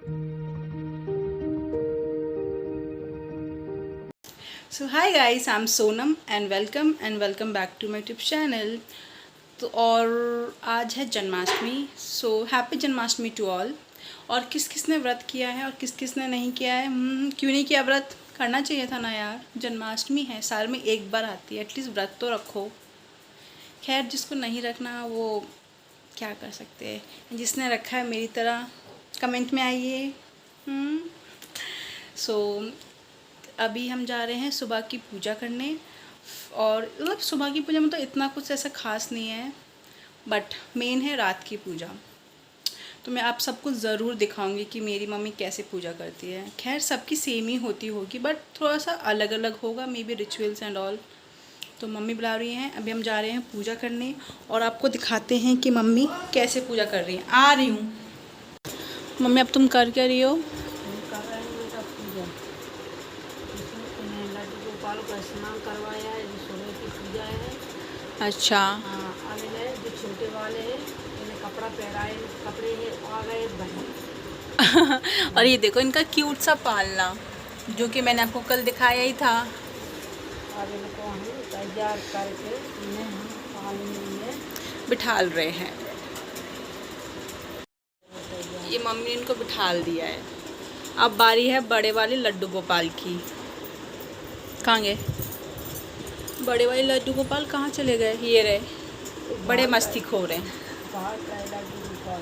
So hi guys, I am Sonam and welcome back to my YouTube channel. तो और आज है Janmashtami, so happy Janmashtami to all. और किस किस ने व्रत किया है और किस किस ने नहीं किया है। क्यों नहीं किया व्रत? करना चाहिए था ना यार, जन्माष्टमी है, साल में एक बार आती है, एटलीस्ट व्रत तो रखो। खैर, जिसको नहीं रखना वो क्या कर सकते हैं। जिसने रखा है मेरी तरह कमेंट में आइए। सो अभी हम जा रहे हैं सुबह की पूजा करने। और मतलब सुबह की पूजा में तो इतना कुछ ऐसा खास नहीं है, बट मेन है रात की पूजा। तो मैं आप सबको ज़रूर दिखाऊंगी कि मेरी मम्मी कैसे पूजा करती है। खैर, सबकी सेम ही होती होगी, बट थोड़ा सा अलग अलग होगा, may be rituals and all. तो मम्मी बुला रही हैं, अभी हम जा रहे हैं पूजा करने और आपको दिखाते हैं कि मम्मी कैसे पूजा कर रही हैं। आ रही हूँ मम्मी, अब तुम कर क्या रही हो? कर रहे हैं बेटा पूजा। इसमें लड्डू गोपाल को स्नान करवाया है, जो सुबह की पूजा है। अच्छा। हाँ, अब इन्हें जो छोटे वाले हैं इन्हें कपड़ा पहनाए, कपड़े हैं आ गए बने। और ये देखो इनका क्यूट सा पालना, जो कि मैंने आपको कल दिखाया ही था। अब इनको हम तैयार करके इन्हें हम पानी में बिठाल रहे हैं। ये मम्मी ने इनको बिठाल दिया है। अब बारी है बड़े वाले लड्डू गोपाल की। कहाँ गए बड़े वाले लड्डू गोपाल? कहाँ चले गए? ये रहे, बड़े मस्ती खो रहे हैं। बाहर का लड्डू गोपाल।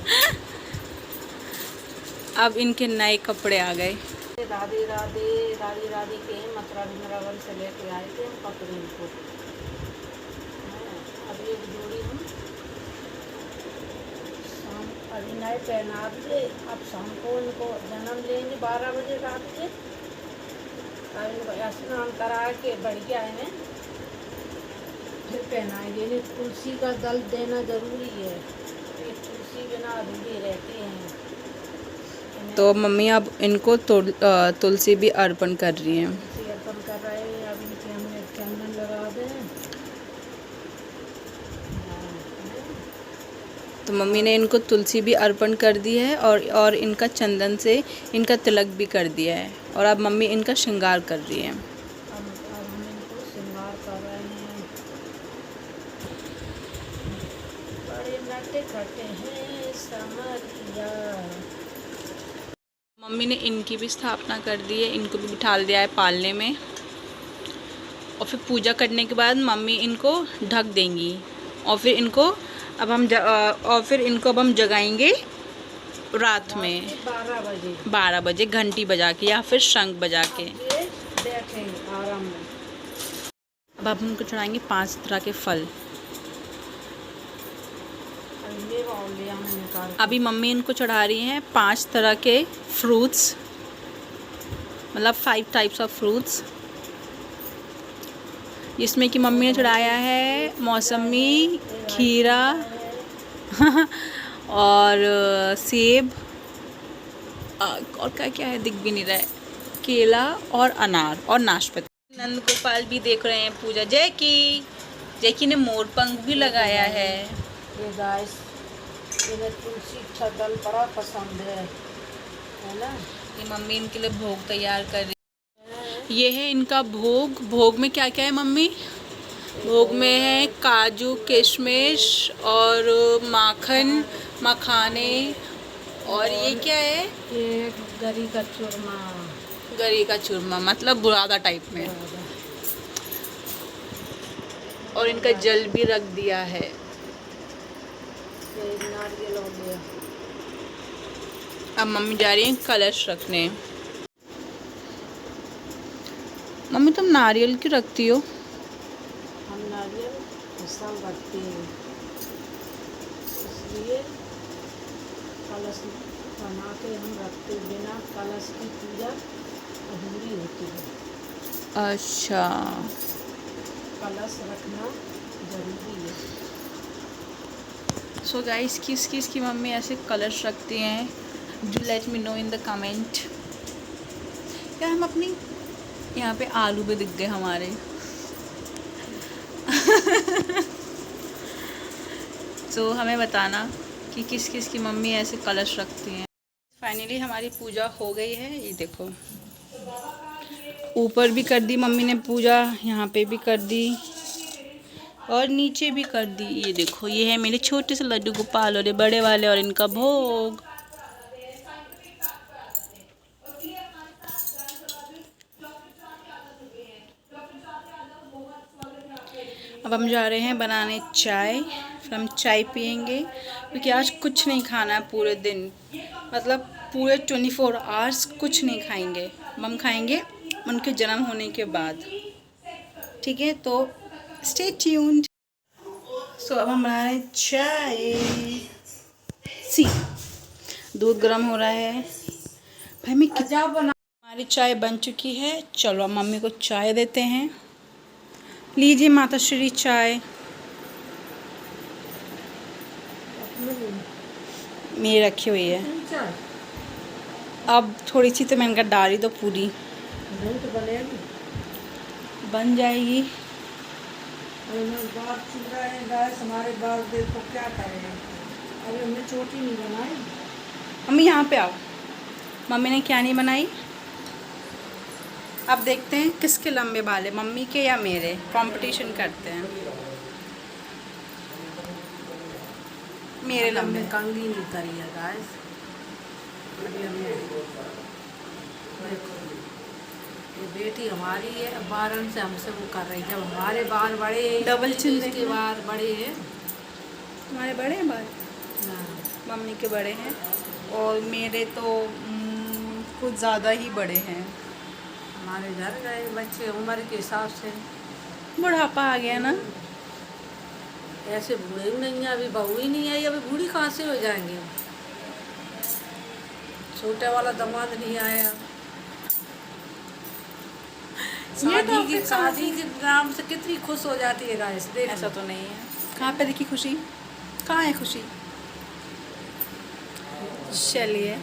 अब इनके नए कपड़े आ गए। राधे राधे राधे राधे के मथुरा वृंदावन से लेके आए थे हम कपड़े इनको। अब एक जोड़ी हम शाम अभी नए पहना दिए। अब शाम को इनको जन्म लेंगे 12 बजे रात के। अब इनको स्नान करा के बढ़िया इन्हें फिर पहनाएंगे। इन्हें तुलसी का दल देना ज़रूरी है, ये तुलसी बिना अधूरे रहते हैं। तो मम्मी अब इनको तुलसी भी अर्पण कर रही हैं। तुलसी अर्पण कर रहे हैं। अब इनके हमने चंदन लगा दें। तो मम्मी ने इनको तुलसी भी अर्पण कर दी है और इनका चंदन से इनका तिलक भी कर दिया है। और अब मम्मी इनका श्रृंगार कर रही है। अब हम इनको श्रृंगार कर रहे हैं। बड़े नटे खटे हैं समरिया। मम्मी ने इनकी भी स्थापना कर दी है, इनको भी बिठाल दिया है पालने में। और फिर पूजा करने के बाद मम्मी इनको ढक देंगी। और फिर इनको अब हम जगाएंगे रात में 12 बजे घंटी बजा के या फिर शंख बजा के। बैठेंगे आराम में। अब हम उनको चढ़ाएंगे 5 तरह के फल। अभी मम्मी इनको चढ़ा रही हैं 5 तरह के फ्रूट्स, मतलब 5 टाइप्स ऑफ फ्रूट्स, जिसमें कि मम्मी ने चढ़ाया है मौसमी, खीरा और सेब, और क्या क्या है दिख भी नहीं रहा है, केला और अनार और नाशपाती। नंद गोपाल भी देख रहे हैं पूजा। जैकी ने मोर पंख भी लगाया है। ये गाइस, इन्हें तुलसी का दल बड़ा पसंद है ना। ये मम्मी इनके लिए भोग तैयार कर रही है। ये है इनका भोग। भोग में क्या क्या है मम्मी? भोग में है काजू, किशमिश और माखन, मखाने। और ये क्या है? ये गरी का चूरमा। गरी का चूरमा, मतलब बुरादा टाइप में। और इनका जल भी रख दिया है। ये नारियल हो गया। अब मम्मी जा रही हैं कलश रखने। मम्मी तुम नारियल क्यों रखती हो? हम नारियल सब रखते हैं, इसलिए कलश बना के हम रखते। बिना कलश की पूजा अधूरी होती है। अच्छा। कलश रखना जरूरी है। सो गाइस, किस किस की मम्मी ऐसे कलश रखती हैं? Do let me know in the comment. क्या हम अपनी यहाँ पे आलू भी दिख गए हमारे। तो हमें बताना कि किस किस की मम्मी ऐसे कलश रखती हैं। फाइनली हमारी पूजा हो गई है। ये देखो, ऊपर भी कर दी मम्मी ने पूजा, यहाँ पे भी कर दी और नीचे भी कर दी। ये देखो, ये है मेरे छोटे से लड्डू गोपाल और ये बड़े वाले और इनका भोग। अब हम जा रहे हैं बनाने चाय, फिर हम चाय पियेंगे क्योंकि आज कुछ नहीं खाना है पूरे दिन, मतलब पूरे 24 आवर्स कुछ नहीं खाएंगे। हम खाएंगे उनके जन्म होने के बाद, ठीक है? तो स्टे ट्यून्ड। सो अब हम बना रहे हैं चाय। सी दूध गर्म हो रहा है भाई। मैं क्या बना, हमारी चाय बन चुकी है। चलो अब मम्मी को चाय देते हैं। लीजिए माता श्री चाय। मेरी रखी हुई है, अब थोड़ी सी तो मैंने कहा डाली तो पूरी बन जाएगी। बात चल रहा है गाइस, हमारे बाल देखो क्या करें। अभी हमने चोटी नहीं बनाई। मम्मी यहाँ पे आओ, मम्मी ने क्या नहीं बनाई। अब देखते हैं किसके लंबे बाल है, मम्मी के या मेरे। कंपटीशन करते हैं। मेरे लंबे। कंघी नहीं करी है गाइस। अभी हमने देखो, ये बेटी हमारी है, बारन से हमसे वो कर रही है। जब हमारे बाल बड़े हैं, डबल चिन इसके देखना। बाल बड़े हैं। तुम्हारे बड़े हैं बाल? हाँ। मम्मी के बड़े हैं और मेरे तो कुछ ज़्यादा ही बड़े हैं। हमारे घर गए बच्चे उम्र के हिसाब से। बुढ़ापा आ गया ना। ऐसे बूढ़े भी नहीं है, अभी बहू ही नहीं आई, अभी बूढ़ी कहाँ से हो जाएंगे। छोटे वाला दामाद नहीं आया। शादी के नाम से कितनी खुश हो जाती है गाइस, देख। ऐसा तो नहीं है। कहाँ पे देखी खुशी, कहाँ है खुशी? चलिए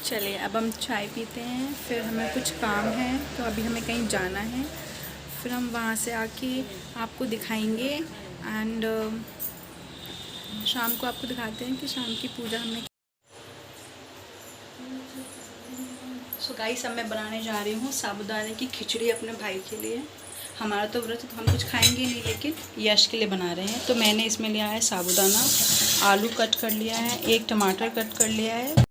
चलिए, अब हम चाय पीते हैं, फिर हमें कुछ काम है तो अभी हमें कहीं जाना है, फिर हम वहाँ से आके आपको दिखाएंगे एंड शाम को आपको दिखाते हैं कि शाम की पूजा हमने। सो गाइस, अब मैं बनाने जा रही हूँ साबूदाने की खिचड़ी अपने भाई के लिए। हमारा तो व्रत है तो हम कुछ खाएंगे नहीं, लेकिन यश के लिए बना रहे हैं। तो मैंने इसमें लिया है साबूदाना, आलू कट कर लिया है, एक टमाटर कट कर लिया है।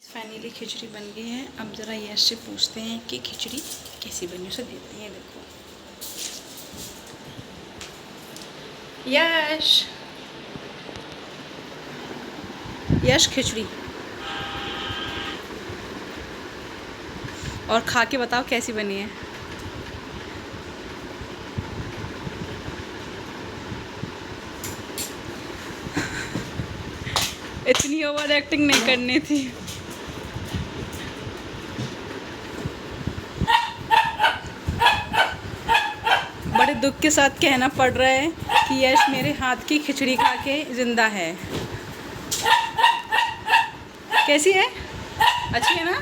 फाइनली खिचड़ी बन गई है। अब ज़रा यश से पूछते हैं कि खिचड़ी कैसी बनी, उसे देते हैं। देखो यश, यश खिचड़ी, और खा के बताओ कैसी बनी है। इतनी ओवर एक्टिंग नहीं करनी थी। बड़े दुख के साथ कहना पड़ रहा है कि यश मेरे हाथ की खिचड़ी खा के ज़िंदा है। कैसी है? अच्छी है ना?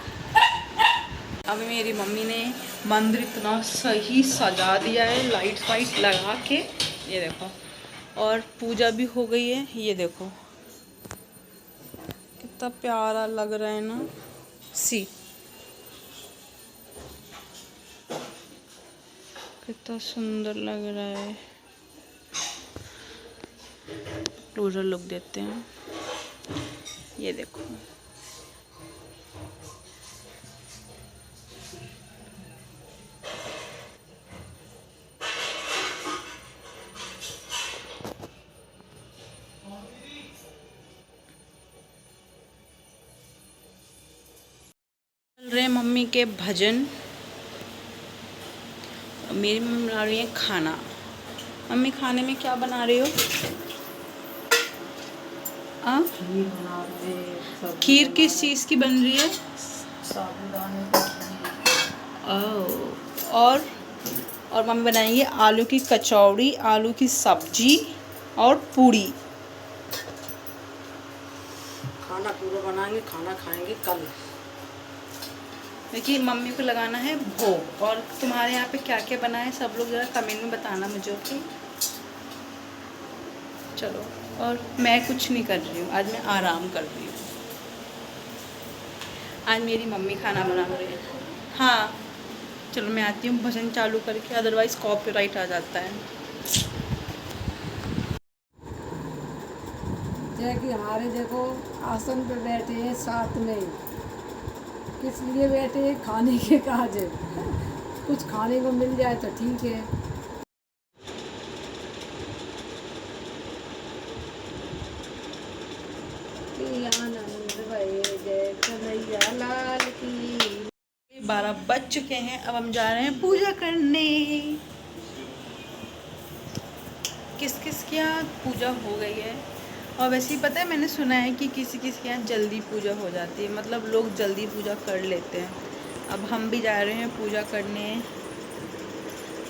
अब मेरी मम्मी ने मंदिर इतना सही सजा दिया है, लाइट वाइट लगा के। ये देखो, और पूजा भी हो गई है। ये देखो कितना प्यारा लग रहा है ना। सी कितना सुंदर लग रहा है। क्लोजर लुक देते हैं। ये देखो, चल रहे मम्मी के भजन। मेरी मम्मी बना रही है खाना। मम्मी खाने में क्या बना रही हो? खीर किस चीज़ की बन रही है? साबूदाने की। और मम्मी बनाएंगे आलू की कचौड़ी, आलू की सब्जी और पूड़ी। खाना पूरा बनाएंगे, खाना खाएंगे कल। देखिए मम्मी को लगाना है भोग। और तुम्हारे यहाँ पे क्या क्या बना है सब लोग ज़रा कमेंट में बताना मुझे, ओके? चलो, और मैं कुछ नहीं कर रही हूँ, आज मैं आराम कर रही हूँ। आज मेरी मम्मी खाना बना रही है। हाँ, चलो मैं आती हूँ भजन चालू करके, अदरवाइज़ कॉपीराइट आ जाता है। जय कि हमारे देखो आसन पे बैठे हैं साथ में, किस लिए बैठे हैं? खाने के काज है। कुछ खाने को मिल जाए तो ठीक है। आनंद भये जय कन्हैया लाल की। 12 बज चुके हैं, अब हम जा रहे हैं पूजा करने। किस किस के यहाँ पूजा हो गई है। और वैसे ही पता है, मैंने सुना है कि किसी किसी के यहाँ जल्दी पूजा हो जाती है, मतलब लोग जल्दी पूजा कर लेते हैं। अब हम भी जा रहे हैं पूजा करने,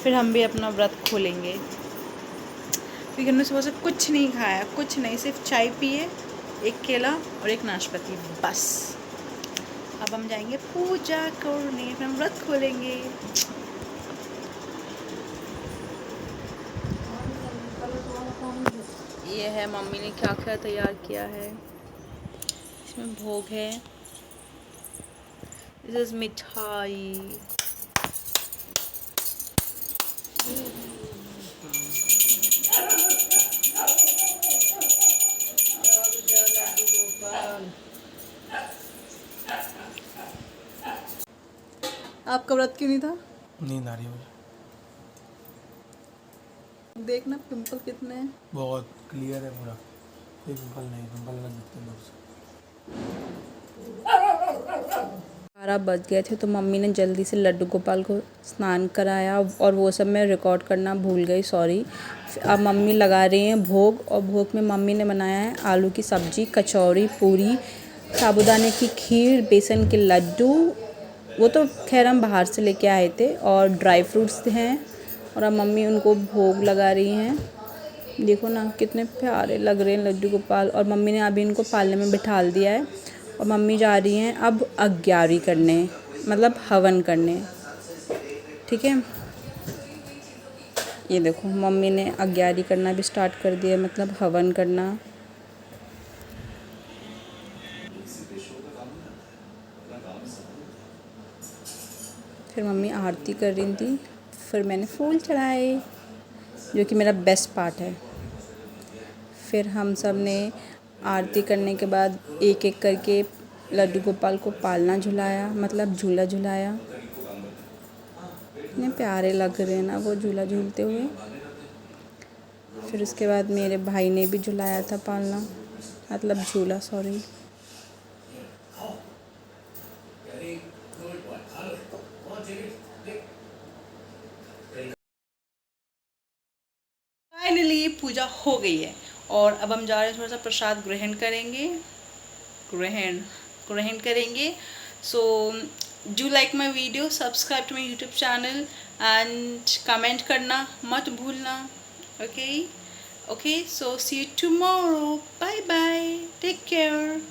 फिर हम भी अपना व्रत खोलेंगे। क्योंकि हमने सुबह से कुछ नहीं खाया, कुछ नहीं, सिर्फ चाय पिए, एक केला और एक नाशपाती, बस। अब हम जाएंगे पूजा करने, फिर हम व्रत खोलेंगे। ये है मम्मी ने क्या क्या तैयार किया है। इसमें भोग है, दिस इज मिठाई। आपका व्रत क्यों नहीं था? नींद आ रही है मुझे। देखना पिंपल कितने हैं। बहुत क्लियर है पूरा, कोई पिंपल नहीं, पिंपल लग सकते हैं मुझसे। 12 बज गए थे तो मम्मी ने जल्दी से लड्डू गोपाल को स्नान कराया, और वो सब मैं रिकॉर्ड करना भूल गई, सॉरी। अब मम्मी लगा रही हैं भोग, और भोग में मम्मी ने बनाया है आलू की सब्जी, कचौड़ी, पूरी, साबूदाने की खीर, बेसन के लड्डू, वो तो खैर हम बाहर से लेके आए थे, और ड्राई फ्रूट्स हैं। और अब मम्मी उनको भोग लगा रही हैं। देखो ना कितने प्यारे लग रहे हैं लड्डू गोपाल। और मम्मी ने अभी इनको पालने में बिठा दिया है, और मम्मी जा रही हैं अब अग्यारी करने, मतलब हवन करने, ठीक है। ये देखो मम्मी ने अग्यारी करना भी स्टार्ट कर दिया, मतलब हवन करना। फिर मम्मी आरती कर रही थी, फिर मैंने फूल चढ़ाए, जो कि मेरा बेस्ट पार्ट है। फिर हम सब ने आरती करने के बाद एक एक करके लड्डू गोपाल को पालना झुलाया, मतलब झूला झुलाया। इतने प्यारे लग रहे हैं ना वो झूला झूलते हुए। फिर उसके बाद मेरे भाई ने भी झुलाया था पालना, मतलब झूला, सॉरी। फाइनली पूजा हो गई है, और अब हम जा रहे हैं थोड़ा सा प्रसाद ग्रहण करेंगे, ग्रहण करेंगे। So do like my video, subscribe to my YouTube channel, and comment करना मत भूलना। Okay, so see you tomorrow, bye bye, take care.